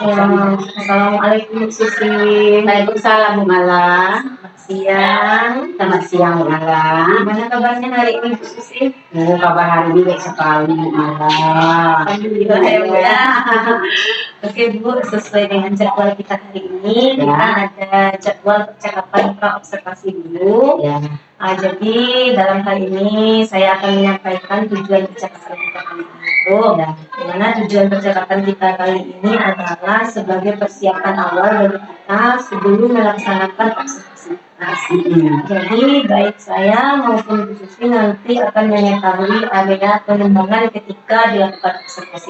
Assalamualaikum Bu Susi. Waalaikumsalam Bu Mala. Siang. Selamat siang Bu Mala. Gimana kabarnya hari ini Bu Susi? Kabar hari ini baik sekali Bu Mala. Alhamdulillah ya Bu ya. Oke Bu, sesuai dengan jadwal kita hari ini, kita ada jadwal percakapan pra-observasi dulu. Ya. Jadi dalam hal ini saya akan menyampaikan tujuan percakapan kita kali ini. Dimana tujuan percakapan kita kali ini adalah sebagai persiapan awal bagi kita sebelum melaksanakan observasi. Jadi baik saya maupun Bu Susi nanti akan mengetahui area pengembangan ketika dilakukan observasi.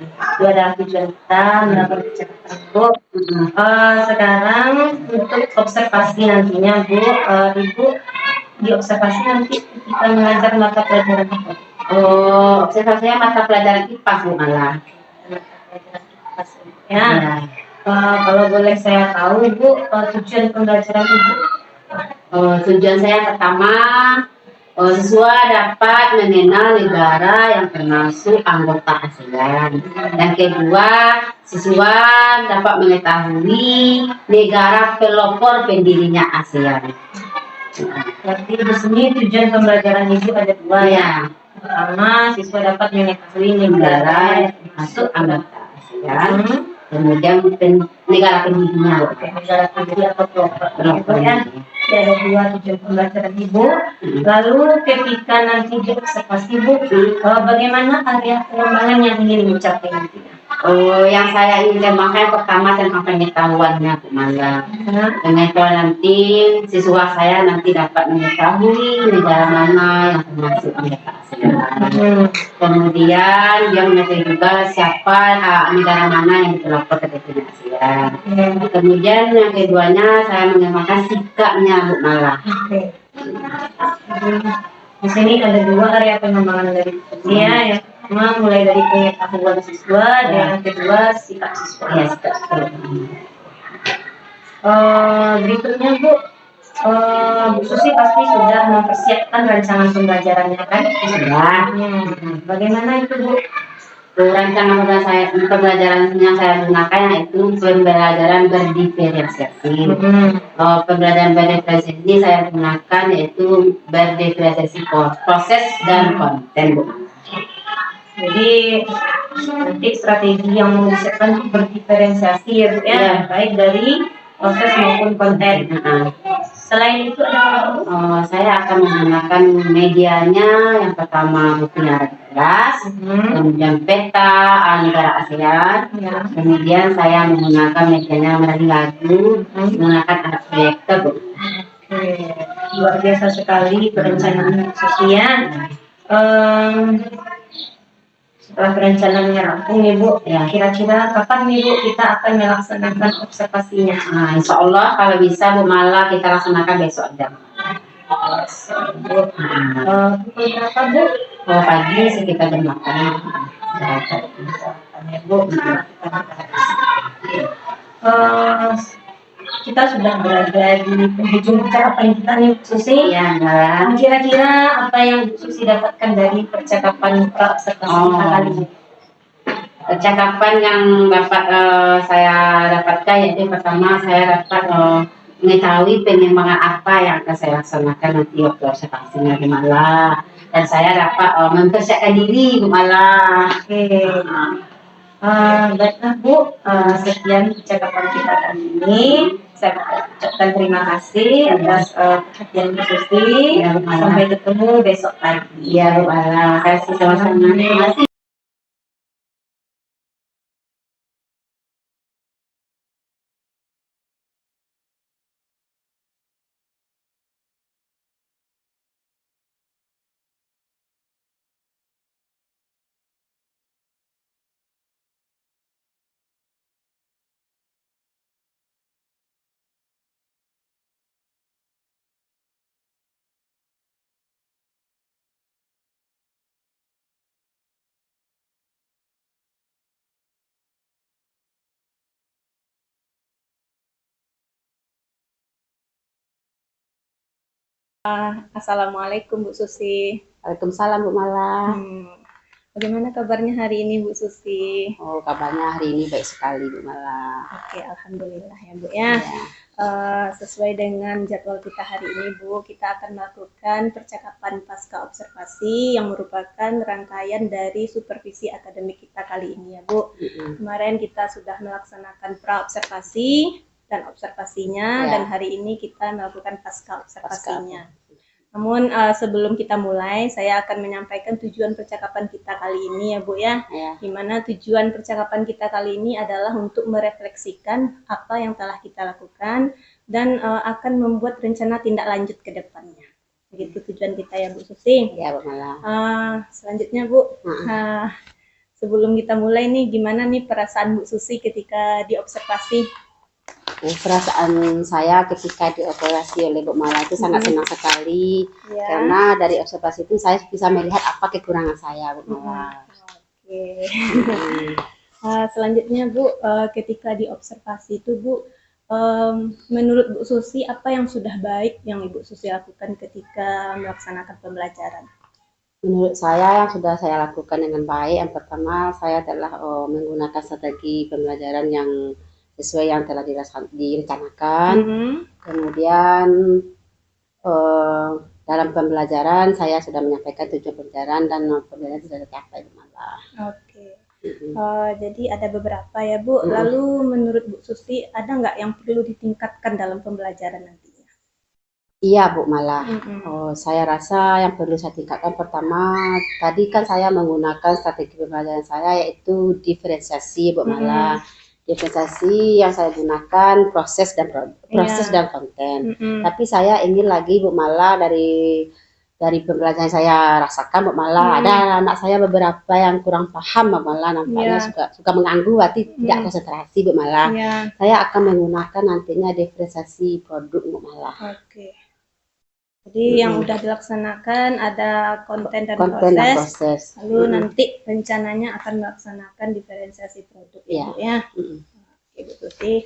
Itu adalah tujuan kita melakukan percakapan Bu. Sekarang untuk observasi nantinya Bu, Ibu di observasi nanti kita mengajar mata pelajaran apa? Observasinya mata pelajaran IPA Bu Mala. Ya. Kalau boleh saya tahu Bu, tujuan pembelajaran Ibu? Tujuan saya pertama, siswa dapat mengenal negara yang termasuk anggota ASEAN. Yang kedua, siswa dapat mengetahui negara pelopor pendirinya ASEAN. Berarti di sini tujuan pembelajaran Ibu ada dua ya. Pertama, siswa dapat mengetahui negara yang termasuk anggota ASEAN. Kemudian negara pendirinya, negara pendiri atau pelopor ya. Ada dua tujuan pembelajaran Ibu. Lalu ketika nanti di observasi Bu, bagaimana area pengembangan yang ingin dicapai nantinya? Yang saya ingin kembangkan pertama tentang pengetahuannya Bu Mala. Pengetahuan nanti siswa saya nanti dapat mengetahui negara mana yang termasuk anggota ASEAN. Kemudian dia mengetahui juga siapa negara mana yang terlapor ke ASEAN. Kemudian yang keduanya saya mengembangkan sikapnya Bu Mala. Di sini ada dua area pengembangan dari ya. Yang pertama mulai dari pengetahuan siswa dan yang kedua sikap siswa. Ya, sikap siswa. Berikutnya Bu, Bu Susi pasti sudah mempersiapkan rancangan pembelajarannya kan? Sudah. Bagaimana itu Bu? Rancangan pembelajaran yang saya gunakan yaitu pembelajaran berdiferensiasi. Pembelajaran berdiferensiasi ini saya gunakan yaitu berdiferensiasi proses dan konten. Jadi nanti strategi yang mau disiapkan itu berdiferensiasi ya Bu ya, baik dari proses maupun konten. Selain itu ada saya akan menggunakan medianya yang pertama bukunya keras, kemudian peta negara ASEAN, kemudian saya menggunakan medianya menari lagu, menggunakan anak proyektor. Luar biasa sekali perencanaan sosial. Setelah perencanaannya rampung nih Bu, kira-kira kapan nih Bu kita akan melaksanakan observasinya? Insya Allah kalau bisa Bu Mala kita laksanakan besok jam. Pukul berapa Bu? Pagi sekitar jam 8. Bu, kita sudah berada di penghujung percakapan kita nih Bu Susi. Ya, kira-kira apa yang Bu Susi dapatkan dari percakapan pra-observasi kita kali ini? Percakapan yang dapat saya dapatkan yaitu pertama saya dapat mengetahui pengembangan apa yang akan saya laksanakan nanti waktu observasinya di Mala, dan saya dapat mempersiapkan diri Bu Mala. Baiklah Bu, sekian percakapan kita kali ini. Saya ucapkan terima kasih atas perhatian Bu Susi. Sampai ketemu besok pagi. Ya Bu Mala, terima kasih sama-sama. Terima kasih. Assalamualaikum Bu Susi. Waalaikumsalam Bu Mala. Bagaimana kabarnya hari ini Bu Susi? Oh, kabarnya hari ini baik sekali Bu Mala. Oke, alhamdulillah ya Bu ya. Ya. Sesuai dengan jadwal kita hari ini Bu, kita akan melakukan percakapan pasca observasi yang merupakan rangkaian dari supervisi akademik kita kali ini ya Bu. Kemarin kita sudah melaksanakan pra observasi dan observasinya, dan hari ini kita melakukan pasca observasinya. Namun sebelum kita mulai, saya akan menyampaikan tujuan percakapan kita kali ini ya Bu ya. Di mana tujuan percakapan kita kali ini adalah untuk merefleksikan apa yang telah kita lakukan dan akan membuat rencana tindak lanjut ke depannya. Begitu tujuan kita ya Bu Susi. Ya Bu Mala. Selanjutnya Bu, sebelum kita mulai nih, gimana nih perasaan Bu Susi ketika diobservasi? Perasaan saya ketika dioperasi oleh Bu Mala itu sangat senang sekali, karena dari observasi itu saya bisa melihat apa kekurangan saya Bu Mala. Oke. Selanjutnya Bu, ketika diobservasi itu Bu, menurut Bu Susi apa yang sudah baik yang Ibu Susi lakukan ketika melaksanakan pembelajaran? Menurut saya yang sudah saya lakukan dengan baik, yang pertama saya adalah menggunakan strategi pembelajaran yang sesuai yang telah direncanakan. Kemudian dalam pembelajaran saya sudah menyampaikan tujuan pembelajaran dan pembelajaran sudah tercapai Bu Mala. Oke. Jadi ada beberapa ya Bu. Lalu menurut Bu Susi ada nggak yang perlu ditingkatkan dalam pembelajaran nantinya? Iya Bu Mala. Saya rasa yang perlu saya tingkatkan pertama, tadi kan saya menggunakan strategi pembelajaran saya yaitu diferensiasi Bu Mala. Diferensiasi yang saya gunakan proses dan konten. Tapi saya ingin lagi Bu Mala, dari pembelajaran saya rasakan Bu Mala, ada anak saya beberapa yang kurang paham Bu Mala, nampaknya suka mengganggu, berarti tidak konsentrasi Bu Mala. Saya akan menggunakan nantinya diferensiasi produk Bu Mala. Oke. Jadi yang udah dilaksanakan ada konten dan proses. Lalu nanti rencananya akan melaksanakan diferensiasi produk ya. Oke Bu Susi.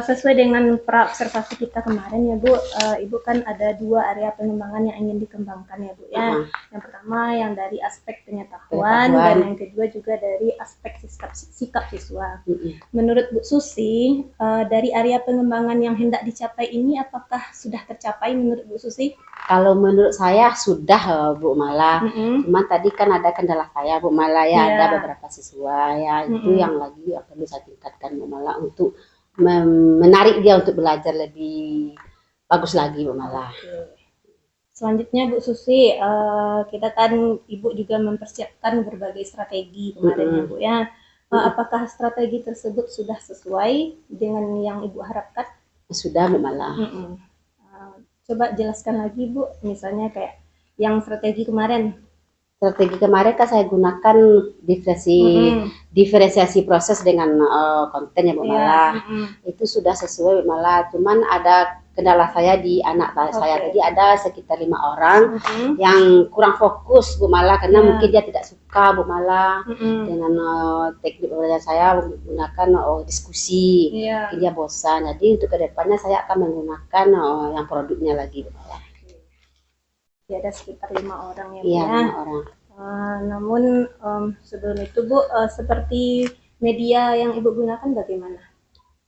Sesuai dengan pra observasi kita kemarin ya Bu, Ibu kan ada 2 area pengembangan yang ingin dikembangkan ya Bu ya. Yang pertama yang dari aspek pengetahuan dan yang kedua juga dari aspek sikap siswa. Menurut Bu Susi, dari area pengembangan yang hendak dicapai ini apakah sudah tercapai menurut Bu Susi? Kalau menurut saya sudah Bu Mala, cuman tadi kan ada kendala saya Bu Mala ya, ada beberapa siswa ya, itu yang lagi perlu saya tingkatkan Bu Mala untuk menarik dia untuk belajar lebih bagus lagi Bu Mala. Selanjutnya Bu Susi, kita kan Ibu juga mempersiapkan berbagai strategi kemarin ya Bu ya. Apakah strategi tersebut sudah sesuai dengan yang Ibu harapkan? Sudah Bu Mala. Coba jelaskan lagi Bu, misalnya kayak yang strategi kemarin. Strategi kemarin kan saya gunakan diferensiasi proses dengan konten ya Bu Mala. Itu sudah sesuai Bu Mala, cuman ada kendala saya di anak saya tadi, ada sekitar 5 orang yang kurang fokus Bu Mala, karena mungkin dia tidak suka Bu Mala dengan teknik pembelajaran saya menggunakan diskusi. Dia bosan, jadi untuk kedepannya saya akan menggunakan yang produknya lagi Bu Mala. Ada sekitar 5 orang ya Bu ya. 5 orang. Namun sebelum itu Bu, seperti media yang Ibu gunakan bagaimana?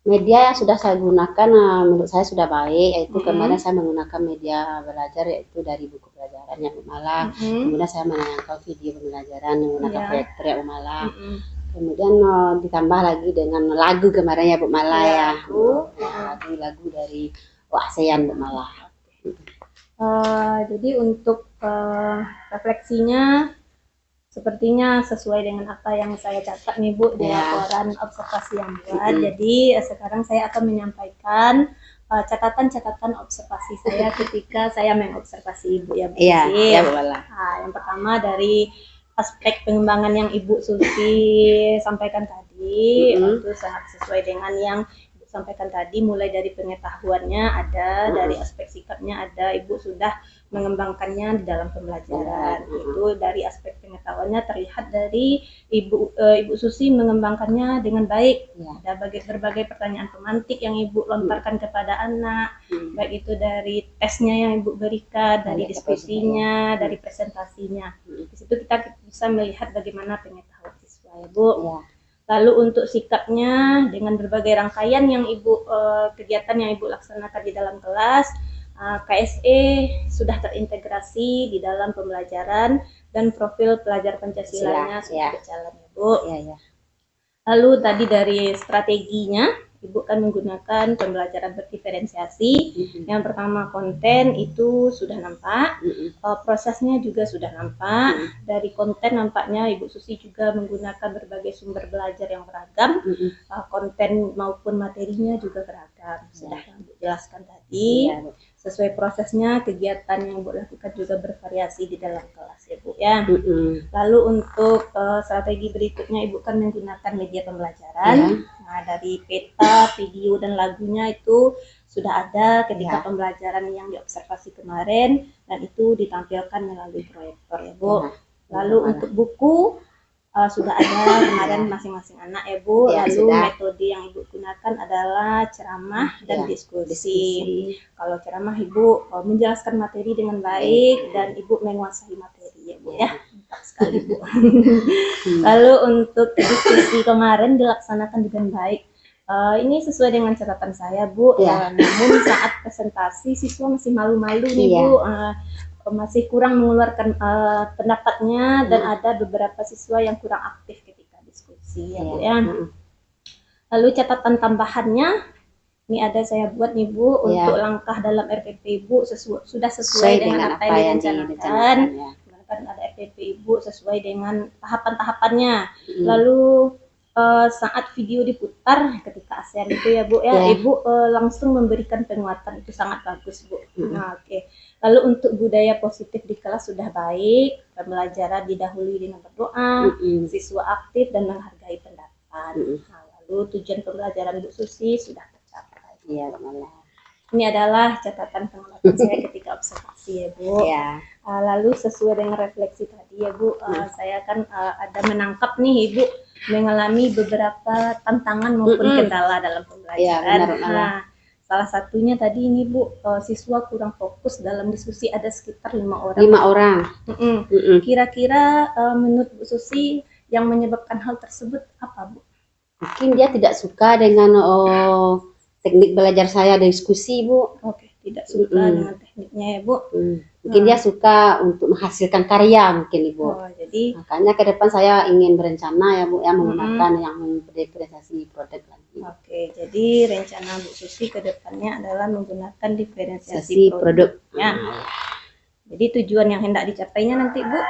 Media yang sudah saya gunakan menurut saya sudah baik, yaitu kemarin saya menggunakan media belajar yaitu dari buku pelajaran yang Bu Mala. Kemudian saya menayangkan video pembelajaran menggunakan proyektor ya Bu Mala. Kemudian ditambah lagi dengan lagu kemarin ya Bu Mala ya. Lagu dari ASEAN Bu Mala. Jadi untuk refleksinya sepertinya sesuai dengan apa yang saya catat nih Bu di laporan observasi yang buat. Jadi sekarang saya akan menyampaikan catatan-catatan observasi saya ketika saya mengobservasi Ibu ya Bu. Yang pertama dari aspek pengembangan yang Ibu Susi sampaikan tadi, itu sangat sesuai dengan yang sampaikan tadi, mulai dari pengetahuannya ada, dari aspek sikapnya ada, Ibu sudah mengembangkannya di dalam pembelajaran. Itu dari aspek pengetahuannya terlihat dari Ibu Susi mengembangkannya dengan baik. Ada berbagai pertanyaan pemantik yang Ibu lontarkan kepada anak, baik itu dari tesnya yang Ibu berikan, dari diskusinya, dari presentasinya. Di situ kita bisa melihat bagaimana pengetahuan siswa ya Bu. Lalu untuk sikapnya dengan berbagai rangkaian yang kegiatan yang Ibu laksanakan di dalam kelas, KSE sudah terintegrasi di dalam pembelajaran dan profil pelajar Pancasilanya sudah berjalan ya Bu. Lalu tadi dari strateginya, Ibu kan menggunakan pembelajaran berdiferensiasi. Yang pertama konten itu sudah nampak, prosesnya juga sudah nampak. Dari konten nampaknya Ibu Susi juga menggunakan berbagai sumber belajar yang beragam, konten maupun materinya juga beragam. Sudah yang Ibu jelaskan tadi. Sesuai prosesnya, kegiatan yang Ibu lakukan juga bervariasi di dalam kelas ya Bu ya. Lalu untuk strategi berikutnya, Ibu kan menggunakan media pembelajaran. Nah, dari peta, video, dan lagunya itu sudah ada ketika pembelajaran yang diobservasi kemarin, dan itu ditampilkan melalui proyektor ya Bu. Lalu untuk buku sudah ada kemarin masing-masing anak ya Bu. Lalu metode yang Ibu gunakan adalah ceramah dan diskusi. Kalau ceramah Ibu menjelaskan materi dengan baik dan Ibu menguasai materi ya Bu ya. Mantap sekali Bu. Lalu untuk diskusi kemarin dilaksanakan dengan baik. Ini sesuai dengan catatan saya Bu. Namun saat presentasi siswa masih malu-malu nih Bu. Masih kurang mengeluarkan pendapatnya dan ada beberapa siswa yang kurang aktif ketika diskusi ya Bu ya. Lalu catatan tambahannya ini ada saya buat nih Bu, untuk langkah dalam RPP Ibu sudah sesuai dengan apa yang direncanakan. Kan ada RPP Ibu sesuai dengan tahapan-tahapannya. Lalu saat video diputar ketika ASEAN itu ya Bu ya, Ibu langsung memberikan penguatan, itu sangat bagus Bu. Nah, lalu untuk budaya positif di kelas sudah baik, pembelajaran didahului dengan berdoa, siswa aktif dan menghargai pendapat. Nah, lalu tujuan pembelajaran Bu Susi sudah tercapai. Ini adalah catatan pengamatan saya ketika observasi ya Bu. Lalu sesuai dengan refleksi tadi ya Bu, saya kan ada menangkap nih Ibu mengalami beberapa tantangan maupun kendala dalam pembelajaran. Salah satunya tadi ini Bu, siswa kurang fokus dalam diskusi, ada sekitar 5 orang. 5 orang. Kira-kira menurut Bu Susi yang menyebabkan hal tersebut apa Bu? Mungkin dia tidak suka dengan teknik belajar saya diskusi Bu. Tidak suka dengan tekniknya ya Bu. Mungkin dia suka untuk menghasilkan karya mungkin Ibu. Jadi makanya ke depan saya ingin berencana ya Bu ya, menggunakan yang diferensiasi produk lagi. Jadi rencana Bu Susi ke depannya adalah menggunakan diferensiasi produk. Jadi tujuan yang hendak dicapainya nanti Bu,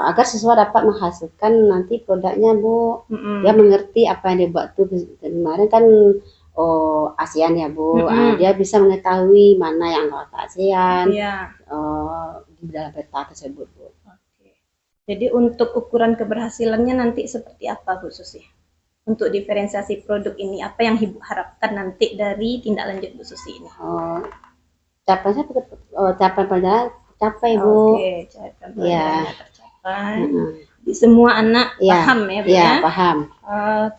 agar siswa dapat menghasilkan nanti produknya Bu. Dia mengerti apa yang dibuat tuh kemarin kan ASEAN ya Bu. Dia bisa mengetahui mana yang anggota ASEAN di dalam peta tersebut Bu. Jadi untuk ukuran keberhasilannya nanti seperti apa Bu Susi? Untuk diferensiasi produk ini, apa yang Ibu harapkan nanti dari tindak lanjut Bu Susi ini? Capainya tercapai Bu. Capaiannya tercapai. Semua anak paham ya Bu ya? Paham.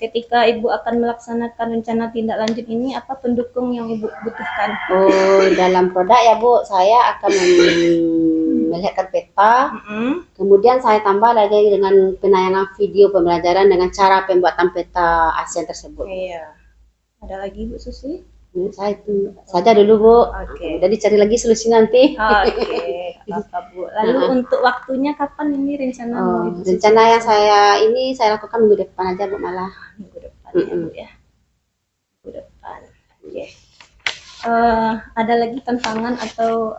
Ketika Ibu akan melaksanakan rencana tindak lanjut ini, apa pendukung yang Ibu butuhkan? Dalam produk ya Bu, saya akan melihatkan peta, kemudian saya tambah lagi dengan penayangan video pembelajaran dengan cara pembuatan peta ASEAN tersebut. Ada lagi Bu Susi? Saya itu saja dulu Bu. Jadi cari lagi solusi nanti. Apa Bu. Lalu untuk waktunya kapan ini rencana? Rencana yang saya lakukan minggu depan aja Bu, malah. Minggu depan ya Bu ya. Minggu depan. Ada lagi tantangan atau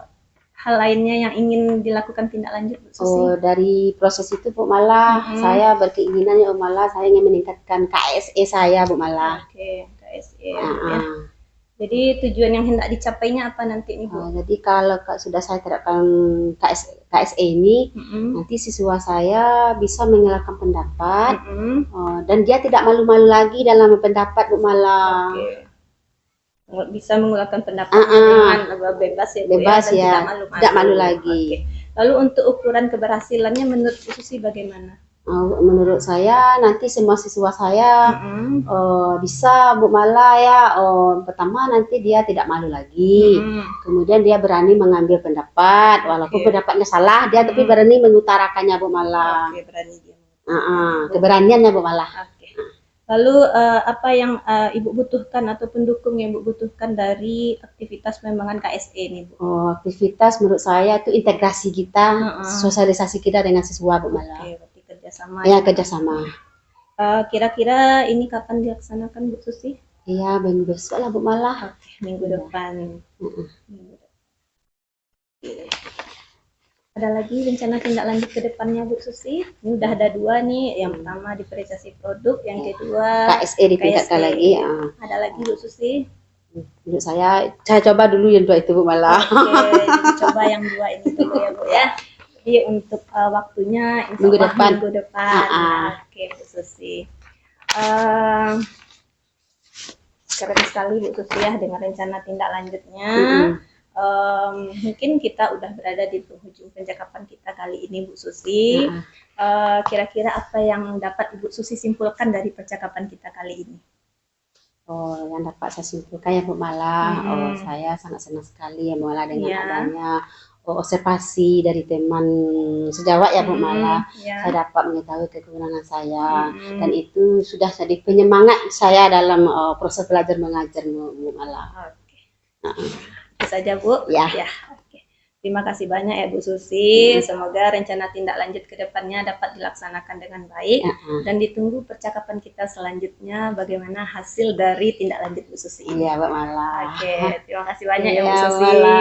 hal lainnya yang ingin dilakukan tindak lanjut Bu Susi? Dari proses itu Bu, malah saya berkeinginan ya malah saya ingin meningkatkan KSE saya Bu, malah. KSE ya. Jadi tujuan yang hendak dicapainya apa nanti nih Bu? Jadi kalau sudah saya terapkan KSE ini, nanti siswa saya bisa mengeluarkan pendapat, dan dia tidak malu-malu lagi dalam pendapat Bu, malah. bisa mengeluarkan pendapat dengan bebas ya Bu, Bebas dan ya, tidak malu-malu. tidak malu lagi. Oke. Lalu untuk ukuran keberhasilannya menurut Bu Susi bagaimana? Menurut saya nanti semua siswa saya bisa Bu Mala ya. Pertama nanti dia tidak malu lagi. Kemudian dia berani mengambil pendapat, walaupun pendapatnya salah dia tapi berani mengutarakannya Bu Mala. Oke, berani dia. Keberaniannya Bu Mala. Oke. Lalu apa yang Ibu butuhkan atau pendukung yang Ibu butuhkan dari aktivitas pengembangan KSE ini Bu? Aktivitas menurut saya itu integrasi kita, sosialisasi kita dengan siswa Bu Mala. Oke, berarti kerjasama. Ya, kerjasama. Kira-kira ini kapan dilaksanakan Bu Susi? Iya, minggu besok lah Bu Mala. Oke, minggu depan. Oke. Ada lagi rencana tindak lanjut ke depannya Bu Susi? Ini udah ada 2 nih. Yang pertama diferensiasi produk, yang kedua KSE ditingkatkan lagi. Ada lagi Bu Susi? Menurut saya coba dulu yang 2 itu Bu Mala. Oke, coba yang 2 ini dulu ya Bu ya. Jadi untuk waktunya insya Minggu Allah depan. Minggu depan. Oke Bu Susi. Keren sekali Bu Susi ya dengan rencana tindak lanjutnya. Mungkin kita udah berada di penghujung percakapan kita kali ini Bu Susi. Kira-kira apa yang dapat Ibu Susi simpulkan dari percakapan kita kali ini? Yang dapat saya simpulkan ya Bu Mala, saya sangat senang sekali ya Bu Mala dengan adanya observasi dari teman sejawat ya Bu Mala. Saya dapat mengetahui kekurangan saya dan itu sudah jadi penyemangat saya dalam proses belajar mengajar Bu Mala. Itu saja Bu. Ya. Oke. Terima kasih banyak ya Bu Susi. Semoga rencana tindak lanjut ke depannya dapat dilaksanakan dengan baik dan ditunggu percakapan kita selanjutnya bagaimana hasil dari tindak lanjut Bu Susi ini. Iya Bu Mala. Oke, terima kasih banyak ya Bu Iya, Susi. Bu Mala.